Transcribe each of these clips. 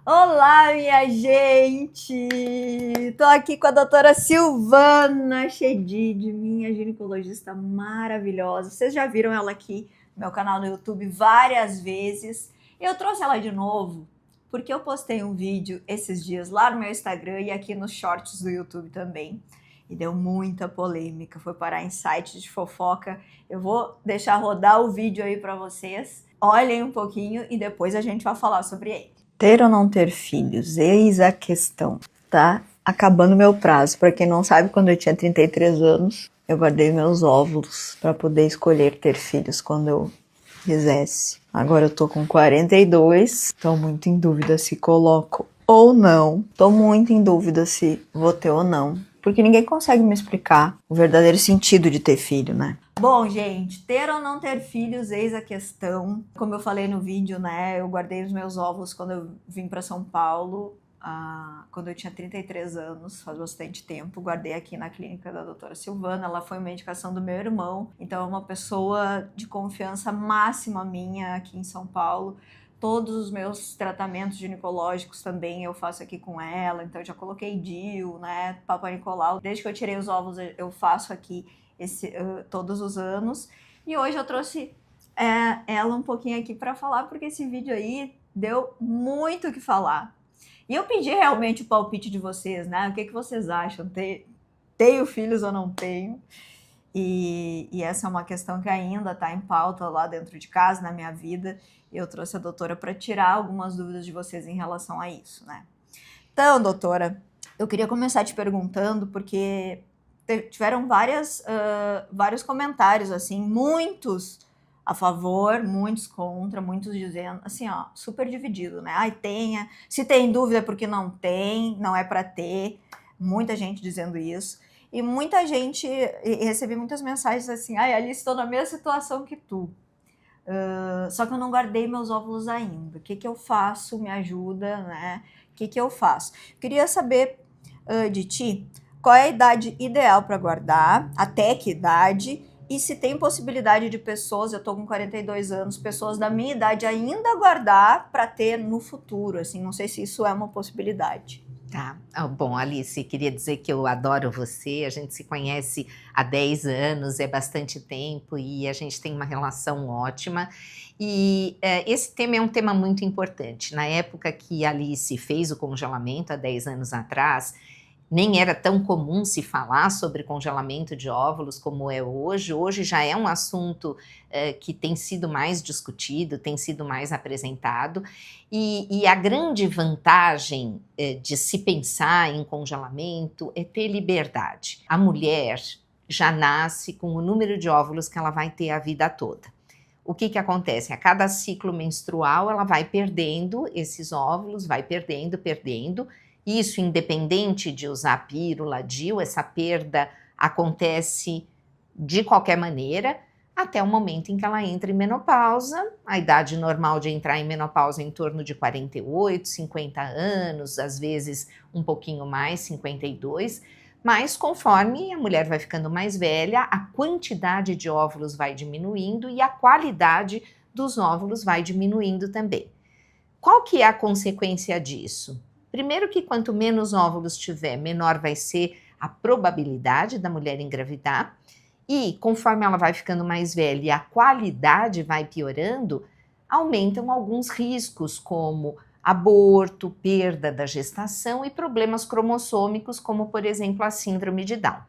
Olá, minha gente! Tô aqui com a doutora Silvana Chedid, minha ginecologista maravilhosa. Vocês já viram ela aqui no meu canal no YouTube várias vezes. Eu trouxe ela de novo porque eu postei um vídeo esses dias lá no meu Instagram e aqui nos shorts do YouTube também. E deu muita polêmica, foi parar em sites de fofoca. Eu vou deixar rodar o vídeo aí para vocês. Olhem um pouquinho e depois a gente vai falar sobre ele. Ter ou não ter filhos? Eis a questão. Tá acabando meu prazo. Para quem não sabe, quando eu tinha 33 anos, eu guardei meus óvulos para poder escolher ter filhos quando eu quisesse. Agora eu tô com 42, tô muito em dúvida se coloco ou não. Tô muito em dúvida se vou ter ou não. Porque ninguém consegue me explicar o verdadeiro sentido de ter filho, né? Bom, gente, ter ou não ter filhos, eis a questão. Como eu falei no vídeo, né, eu guardei os meus óvulos quando eu vim para São Paulo, quando eu tinha 33 anos, faz bastante tempo. Guardei aqui na clínica da doutora Silvana, ela foi uma indicação do meu irmão, então é uma pessoa de confiança máxima minha aqui em São Paulo. Todos os meus tratamentos ginecológicos também eu faço aqui com ela, então eu já coloquei DIU, né, Papa Nicolau. Desde que eu tirei os óvulos eu faço aqui todos os anos. E hoje eu trouxe ela um pouquinho aqui para falar, porque esse vídeo aí deu muito o que falar. E eu pedi realmente o palpite de vocês, né? O que vocês acham? Tenho filhos ou não tenho? E essa é uma questão que ainda está em pauta lá dentro de casa, na minha vida. Eu trouxe a doutora para tirar algumas dúvidas de vocês em relação a isso, né? Então, doutora, eu queria começar te perguntando, porque tiveram vários comentários, assim, muitos a favor, muitos contra, muitos dizendo, assim, ó, super dividido, né? Ai, tenha, se tem dúvida é porque não tem, não é para ter, muita gente dizendo isso. E muita gente, recebi muitas mensagens assim, ai, Alice, estou na mesma situação que tu. Só que eu não guardei meus óvulos ainda. O que eu faço? Me ajuda, né? O que eu faço? Queria saber de ti, qual é a idade ideal para guardar, até que idade, e se tem possibilidade de pessoas, eu tô com 42 anos, pessoas da minha idade ainda guardar para ter no futuro, assim, não sei se isso é uma possibilidade. Tá. Bom, Alice, queria dizer que eu adoro você, a gente se conhece há 10 anos, é bastante tempo e a gente tem uma relação ótima. E esse tema é um tema muito importante. Na época que a Alice fez o congelamento, há 10 anos atrás, nem era tão comum se falar sobre congelamento de óvulos como é hoje. Hoje já é um assunto que tem sido mais discutido, tem sido mais apresentado. E a grande vantagem de se pensar em congelamento é ter liberdade. A mulher já nasce com o número de óvulos que ela vai ter a vida toda. O que acontece? A cada ciclo menstrual ela vai perdendo esses óvulos, vai perdendo. Isso independente de usar pílula, DIU, essa perda acontece de qualquer maneira, até o momento em que ela entra em menopausa. A idade normal de entrar em menopausa é em torno de 48, 50 anos, às vezes um pouquinho mais, 52, mas conforme a mulher vai ficando mais velha, a quantidade de óvulos vai diminuindo e a qualidade dos óvulos vai diminuindo também. Qual que é a consequência disso? Primeiro que quanto menos óvulos tiver, menor vai ser a probabilidade da mulher engravidar. E conforme ela vai ficando mais velha e a qualidade vai piorando, aumentam alguns riscos, como aborto, perda da gestação e problemas cromossômicos, como por exemplo a síndrome de Down.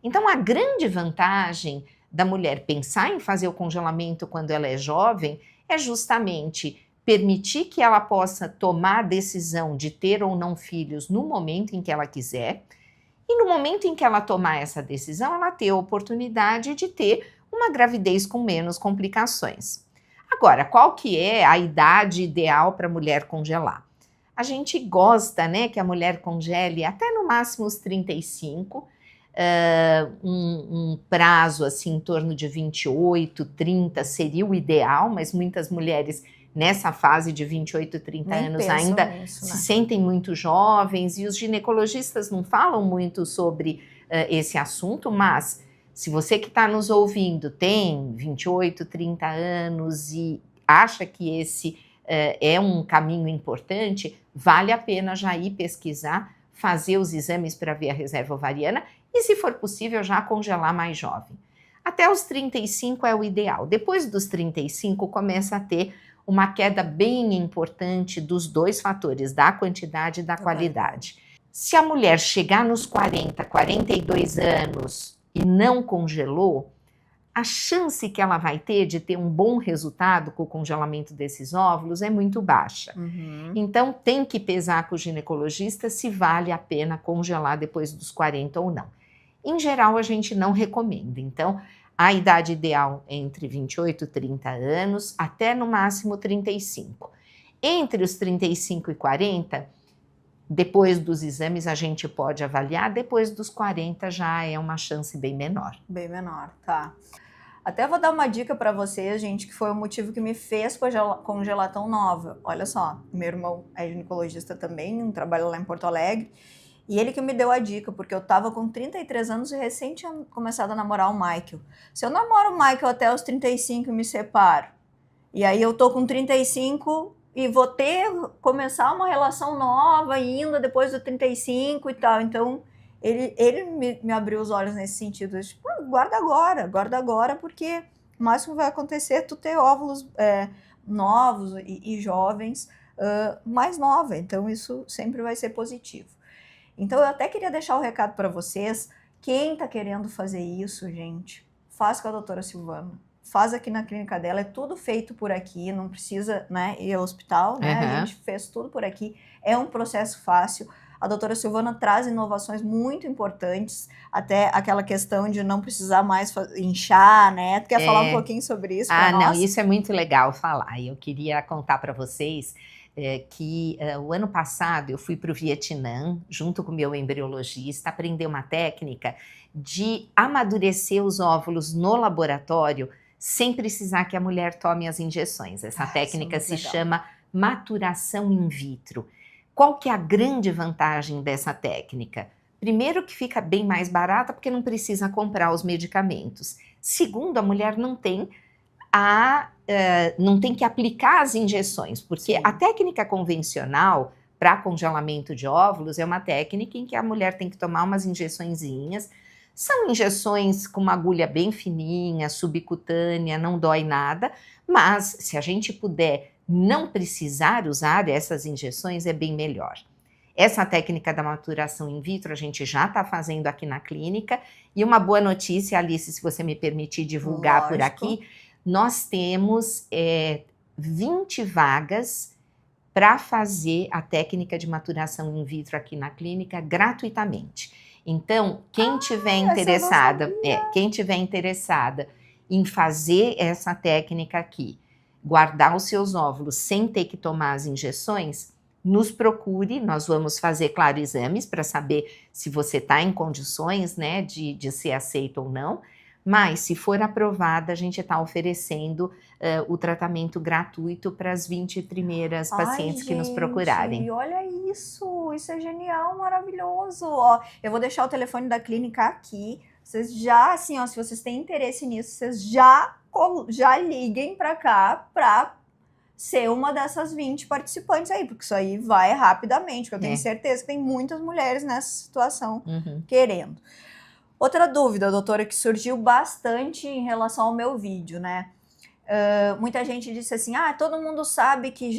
Então a grande vantagem da mulher pensar em fazer o congelamento quando ela é jovem é justamente permitir que ela possa tomar a decisão de ter ou não filhos no momento em que ela quiser, e no momento em que ela tomar essa decisão, ela ter a oportunidade de ter uma gravidez com menos complicações. Agora, qual que é a idade ideal para a mulher congelar? A gente gosta, né, que a mulher congele até no máximo os 35, um prazo assim em torno de 28, 30 seria o ideal, mas muitas mulheres nessa fase de 28, 30 anos ainda se sentem muito jovens, e os ginecologistas não falam muito sobre esse assunto, mas se você que está nos ouvindo tem 28, 30 anos e acha que esse é um caminho importante, vale a pena já ir pesquisar, fazer os exames para ver a reserva ovariana e, se for possível, já congelar mais jovem. Até os 35 é o ideal. Depois dos 35 começa a ter uma queda bem importante dos dois fatores, da quantidade e da qualidade. Se a mulher chegar nos 40, 42 anos e não congelou, a chance que ela vai ter de ter um bom resultado com o congelamento desses óvulos é muito baixa. Então, tem que pesar com o ginecologista se vale a pena congelar depois dos 40 ou não. Em geral, a gente não recomenda. Então, a idade ideal é entre 28 e 30 anos, até no máximo 35. Entre os 35 e 40, depois dos exames a gente pode avaliar, depois dos 40 já é uma chance bem menor. Bem menor, tá. Até vou dar uma dica para vocês, gente, que foi o motivo que me fez congelar tão nova. Olha só, meu irmão é ginecologista também, trabalha lá em Porto Alegre, e ele que me deu a dica, porque eu tava com 33 anos e recém tinha começado a namorar o Michael. Se eu namoro o Michael até os 35 e me separo, e aí eu tô com 35 e vou começar uma relação nova ainda depois do 35 e tal, então ele me abriu os olhos nesse sentido. Tipo, guarda agora, porque o máximo que vai acontecer é tu ter óvulos novos e jovens mais nova, então isso sempre vai ser positivo. Então eu até queria deixar o recado para vocês, quem tá querendo fazer isso, gente, faz com a doutora Silvana. Faz aqui na clínica dela, é tudo feito por aqui, não precisa, né, ir ao hospital, né? A gente fez tudo por aqui, é um processo fácil. A doutora Silvana traz inovações muito importantes, até aquela questão de não precisar mais inchar, né? Tu quer falar um pouquinho sobre isso para nós? Não, isso é muito legal falar. Eu queria contar para vocês que o ano passado eu fui para o Vietnã, junto com o meu embriologista, aprender uma técnica de amadurecer os óvulos no laboratório sem precisar que a mulher tome as injeções. Essa técnica se chama maturação in vitro. Qual que é a grande vantagem dessa técnica? Primeiro, que fica bem mais barata porque não precisa comprar os medicamentos. Segundo, a mulher não tem que aplicar as injeções, porque a técnica convencional para congelamento de óvulos é uma técnica em que a mulher tem que tomar umas injeçõezinhas. São injeções com uma agulha bem fininha, subcutânea, não dói nada, mas se a gente puder não precisar usar essas injeções, é bem melhor. Essa técnica da maturação in vitro a gente já está fazendo aqui na clínica, e uma boa notícia, Alice, se você me permitir divulgar por aqui, nós temos 20 vagas para fazer a técnica de maturação in vitro aqui na clínica gratuitamente. Então, quem tiver interessada em fazer essa técnica aqui, guardar os seus óvulos sem ter que tomar as injeções, nos procure, nós vamos fazer, claro, exames para saber se você está em condições, né, de ser aceito ou não, mas se for aprovada, a gente está oferecendo o tratamento gratuito para as 20 primeiras pacientes que nos procurarem. Olha isso é genial, maravilhoso. Ó, eu vou deixar o telefone da clínica aqui, vocês já, assim, ó, se vocês têm interesse nisso, vocês já liguem para cá para ser uma dessas 20 participantes aí, porque isso aí vai rapidamente, porque eu tenho certeza que tem muitas mulheres nessa situação querendo. Outra dúvida, doutora, que surgiu bastante em relação ao meu vídeo, né? Muita gente disse assim, todo mundo sabe que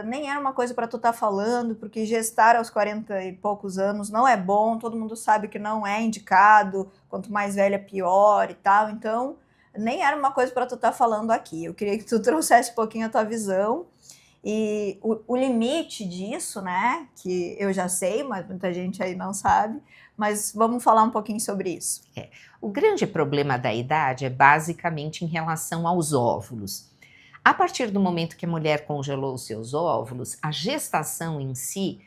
nem era uma coisa para tu estar falando, porque gestar aos 40 e poucos anos não é bom, todo mundo sabe que não é indicado, quanto mais velha pior e tal, então nem era uma coisa para tu estar falando aqui. Eu queria que tu trouxesse um pouquinho a tua visão e o limite disso, né, que eu já sei, mas muita gente aí não sabe, mas vamos falar um pouquinho sobre isso. O grande problema da idade é basicamente em relação aos óvulos. A partir do momento que a mulher congelou os seus óvulos, a gestação em si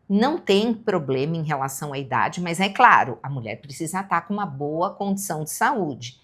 não tem problema em relação à idade, mas é claro, a mulher precisa estar com uma boa condição de saúde.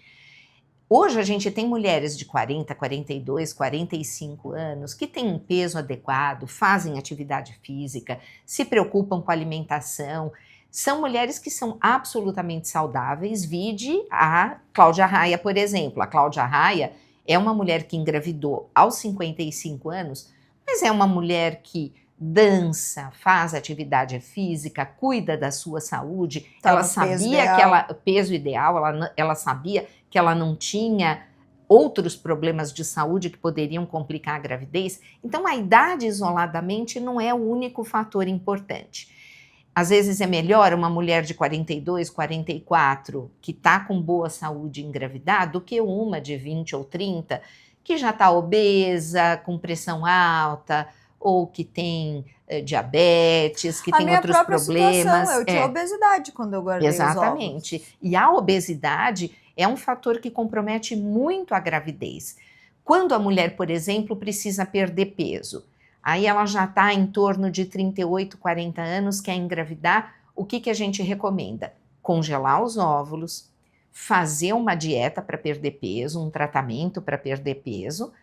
Hoje a gente tem mulheres de 40, 42, 45 anos que têm um peso adequado, fazem atividade física, se preocupam com a alimentação. São mulheres que são absolutamente saudáveis, vide a Cláudia Raia, por exemplo. A Cláudia Raia é uma mulher que engravidou aos 55 anos, mas é uma mulher que dança, faz atividade física, cuida da sua saúde, Tá ela no peso sabia ideal. que peso ideal, ela sabia que ela não tinha outros problemas de saúde que poderiam complicar a gravidez. Então, a idade isoladamente não é o único fator importante. Às vezes é melhor uma mulher de 42, 44 que está com boa saúde engravidar do que uma de 20 ou 30 que já está obesa, com pressão alta, ou que tem diabetes, que A tem minha outros própria situação, problemas. eu tinha obesidade quando eu guardei os óvulos. Exatamente. E a obesidade é um fator que compromete muito a gravidez. Quando a mulher, por exemplo, precisa perder peso, aí ela já está em torno de 38, 40 anos, quer engravidar, o que a gente recomenda? Congelar os óvulos, fazer uma dieta para perder peso, um tratamento para perder peso.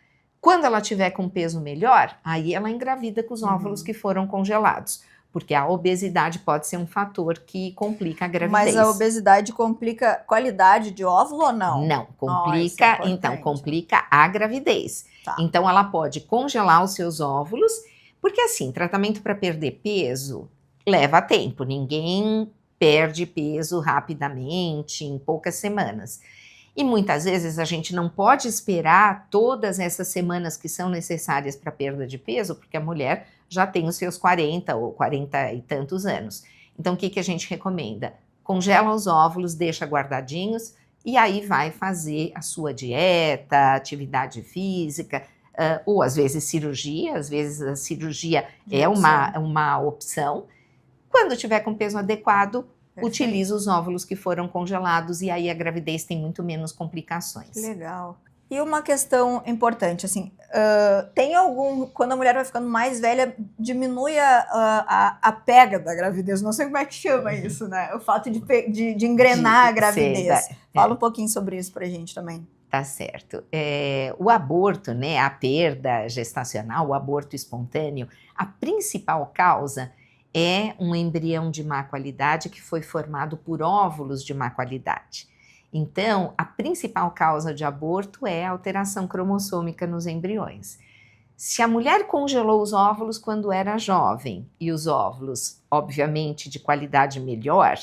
Quando ela tiver com peso melhor, aí ela engravida com os óvulos que foram congelados. Porque a obesidade pode ser um fator que complica a gravidez. Mas a obesidade complica a qualidade de óvulo ou não? Não, Isso é complica, então importante. complica a gravidez. Tá. Então ela pode congelar os seus óvulos, porque assim, tratamento para perder peso leva tempo, ninguém perde peso rapidamente, em poucas semanas. E muitas vezes a gente não pode esperar todas essas semanas que são necessárias para perda de peso, porque a mulher já tem os seus 40 ou 40 e tantos anos. Então, o que a gente recomenda? Congela os óvulos, deixa guardadinhos e aí vai fazer a sua dieta, atividade física, ou às vezes cirurgia. Às vezes a cirurgia é uma opção. Quando tiver com peso adequado, utiliza os óvulos que foram congelados e aí a gravidez tem muito menos complicações. Legal. E uma questão importante, assim, tem quando a mulher vai ficando mais velha, diminui a pega da gravidez, não sei como é que chama isso, né? O fato de engrenar a gravidez. Fala um pouquinho sobre isso pra gente também. Tá certo. O aborto, né, a perda gestacional, o aborto espontâneo, a principal causa é um embrião de má qualidade que foi formado por óvulos de má qualidade. Então, a principal causa de aborto é a alteração cromossômica nos embriões. Se a mulher congelou os óvulos quando era jovem e os óvulos, obviamente, de qualidade melhor,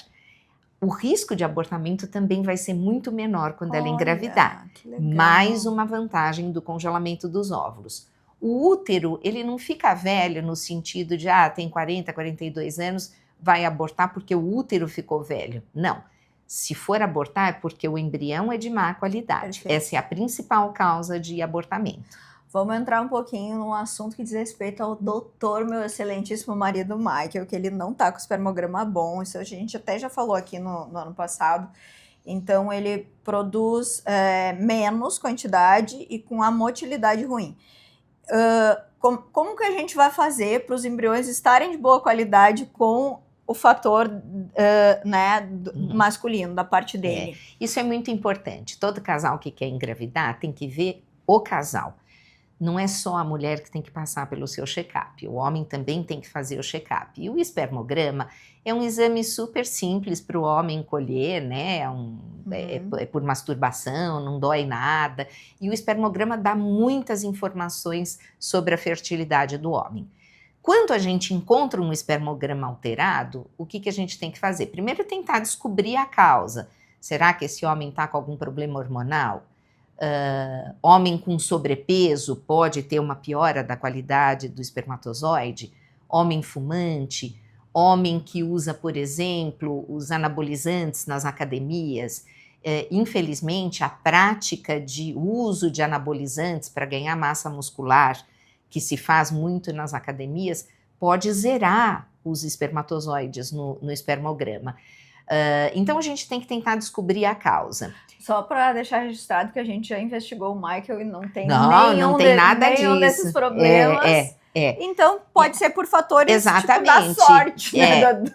o risco de abortamento também vai ser muito menor quando ela engravidar. Mais uma vantagem do congelamento dos óvulos. O útero, ele não fica velho no sentido de, tem 40, 42 anos, vai abortar porque o útero ficou velho. Não. Se for abortar, é porque o embrião é de má qualidade. Perfeito. Essa é a principal causa de abortamento. Vamos entrar um pouquinho num assunto que diz respeito ao doutor, meu excelentíssimo marido Michael, que ele não tá com espermograma bom, isso a gente até já falou aqui no ano passado. Então, ele produz menos quantidade e com a motilidade ruim. Como que a gente vai fazer para os embriões estarem de boa qualidade com o fator masculino, da parte dele? Isso é muito importante. Todo casal que quer engravidar tem que ver o casal. Não é só a mulher que tem que passar pelo seu check-up, o homem também tem que fazer o check-up. E o espermograma é um exame super simples para o homem colher, né? É por masturbação, não dói nada. E o espermograma dá muitas informações sobre a fertilidade do homem. Quando a gente encontra um espermograma alterado, o que a gente tem que fazer? Primeiro, tentar descobrir a causa. Será que esse homem está com algum problema hormonal? Homem com sobrepeso pode ter uma piora da qualidade do espermatozoide? Homem fumante? Homem que usa, por exemplo, os anabolizantes nas academias? Infelizmente, a prática de uso de anabolizantes para ganhar massa muscular, que se faz muito nas academias, pode zerar os espermatozoides no espermograma. Então, a gente tem que tentar descobrir a causa. Só para deixar registrado que a gente já investigou o Michael e não tem nenhum desses problemas. Então, pode ser por fatores exatamente, da sorte.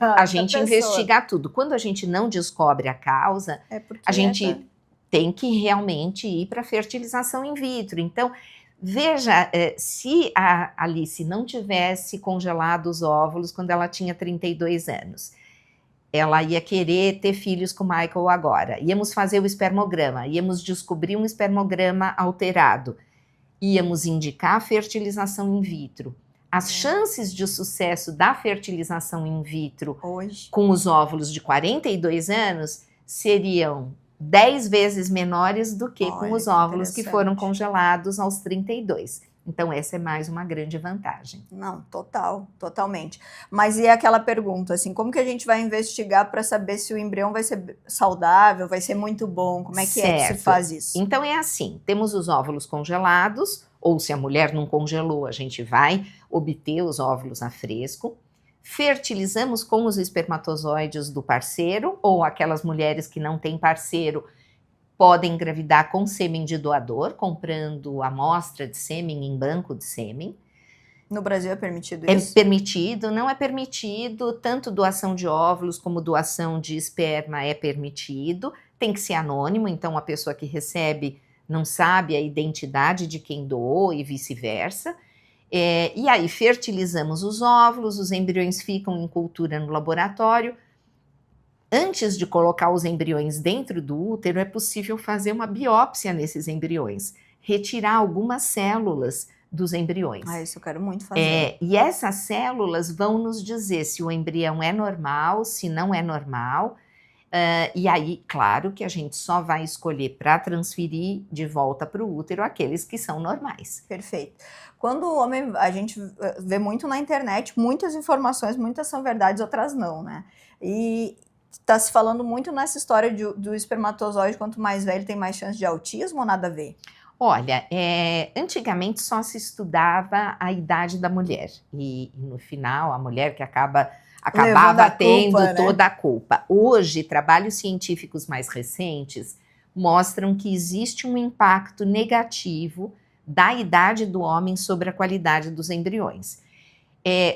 A gente investigar tudo. Quando a gente não descobre a causa, a gente tem que realmente ir para a fertilização in vitro. Então, veja, se a Alice não tivesse congelado os óvulos quando ela tinha 32 anos, ela ia querer ter filhos com o Michael agora. Íamos fazer o espermograma, íamos descobrir um espermograma alterado. íamos indicar a fertilização in vitro. As chances de sucesso da fertilização in vitro Hoje. com os óvulos de 42 anos seriam 10 vezes menores do que com os óvulos que foram congelados aos 32. Então, essa é mais uma grande vantagem. Não, totalmente. Mas e aquela pergunta, assim, como que a gente vai investigar para saber se o embrião vai ser saudável, vai ser muito bom? Como é que se faz isso? Então, é assim, temos os óvulos congelados, ou se a mulher não congelou, a gente vai obter os óvulos a fresco, fertilizamos com os espermatozoides do parceiro, ou aquelas mulheres que não têm parceiro, podem engravidar com sêmen de doador, comprando amostra de sêmen em banco de sêmen. No Brasil é permitido isso? É permitido, não é permitido, tanto doação de óvulos como doação de esperma é permitido, tem que ser anônimo, então a pessoa que recebe não sabe a identidade de quem doou e vice-versa. E aí fertilizamos os óvulos, os embriões ficam em cultura no laboratório. Antes de colocar os embriões dentro do útero, é possível fazer uma biópsia nesses embriões, retirar algumas células dos embriões. Isso eu quero muito fazer. E essas células vão nos dizer se o embrião é normal, se não é normal. E aí, claro que a gente só vai escolher para transferir de volta para o útero aqueles que são normais. Perfeito. Quando o homem, a gente vê muito na internet, muitas informações, muitas são verdades, outras não, né? E está se falando muito nessa história do espermatozoide, quanto mais velho tem mais chance de autismo ou nada a ver? Olha, antigamente só se estudava a idade da mulher e no final a mulher que acabava tendo toda a culpa. Hoje, trabalhos científicos mais recentes mostram que existe um impacto negativo da idade do homem sobre a qualidade dos embriões.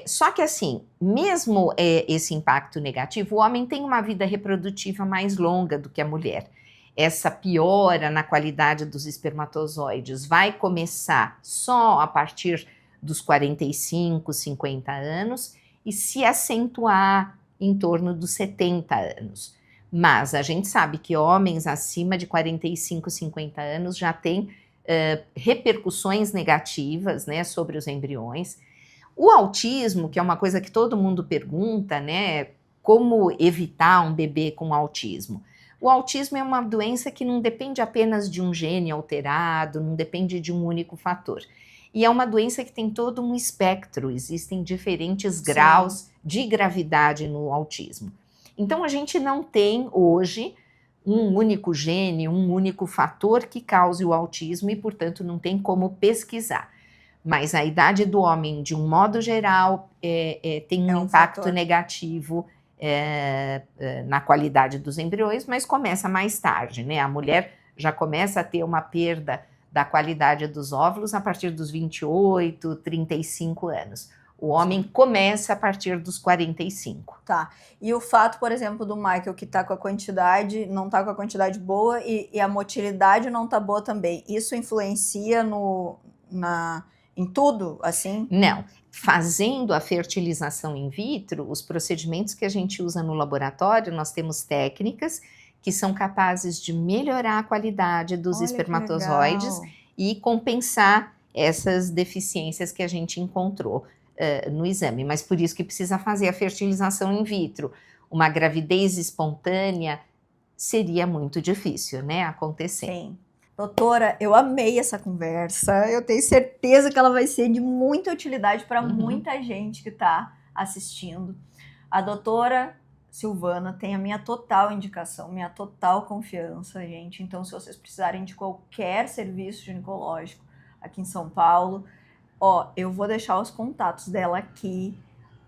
Só que assim, mesmo esse impacto negativo, o homem tem uma vida reprodutiva mais longa do que a mulher. Essa piora na qualidade dos espermatozoides vai começar só a partir dos 45, 50 anos e se acentuar em torno dos 70 anos. Mas a gente sabe que homens acima de 45, 50 anos já têm repercussões negativas, né, sobre os embriões. O autismo, que é uma coisa que todo mundo pergunta, né, como evitar um bebê com autismo? O autismo é uma doença que não depende apenas de um gene alterado, não depende de um único fator. E é uma doença que tem todo um espectro, existem diferentes graus de gravidade no autismo. Então, a gente não tem hoje um único gene, um único fator que cause o autismo e, portanto, não tem como pesquisar. Mas a idade do homem, de um modo geral, tem um impacto negativo na qualidade dos embriões, mas começa mais tarde, né? A mulher já começa a ter uma perda da qualidade dos óvulos a partir dos 28, 35 anos. O homem começa a partir dos 45. Tá. E o fato, por exemplo, do Michael, que tá com a quantidade, não tá com a quantidade boa e a motilidade não tá boa também, isso influencia em tudo, assim? Não. Fazendo a fertilização in vitro, os procedimentos que a gente usa no laboratório, nós temos técnicas que são capazes de melhorar a qualidade dos espermatozoides e compensar essas deficiências que a gente encontrou no exame. Mas por isso que precisa fazer a fertilização in vitro. Uma gravidez espontânea seria muito difícil, né, acontecer. Sim. Doutora, eu amei essa conversa, eu tenho certeza que ela vai ser de muita utilidade para muita gente que está assistindo. A doutora Silvana tem a minha total indicação, minha total confiança, gente. Então, se vocês precisarem de qualquer serviço ginecológico aqui em São Paulo, eu vou deixar os contatos dela aqui.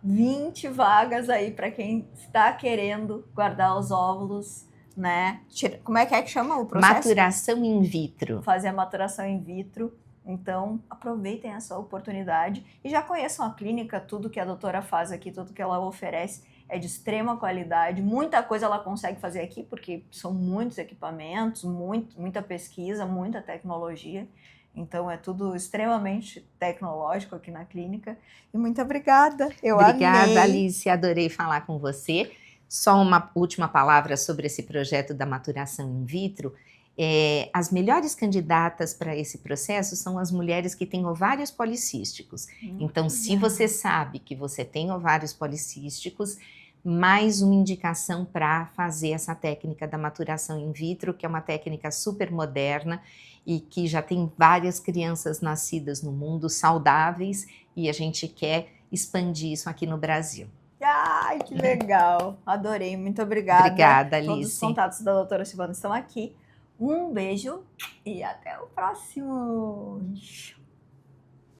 20 vagas aí para quem está querendo guardar os óvulos, né? Como é que chama o processo? Maturação in vitro. Fazer a maturação in vitro. Então, aproveitem essa oportunidade e já conheçam a clínica, tudo que a doutora faz aqui, tudo que ela oferece é de extrema qualidade. Muita coisa ela consegue fazer aqui, porque são muitos equipamentos, muita pesquisa, muita tecnologia. Então, é tudo extremamente tecnológico aqui na clínica. E muito obrigada, eu amei. Obrigada, Alice, adorei falar com você. Só uma última palavra sobre esse projeto da maturação in vitro. As melhores candidatas para esse processo são as mulheres que têm ovários policísticos. Então, se você sabe que você tem ovários policísticos, mais uma indicação para fazer essa técnica da maturação in vitro, que é uma técnica super moderna e que já tem várias crianças nascidas no mundo saudáveis, e a gente quer expandir isso aqui no Brasil. Ai, que legal! Adorei, muito obrigada. Obrigada, Todos os Alice. contatos da doutora Silvana estão aqui. Um beijo e até o próximo!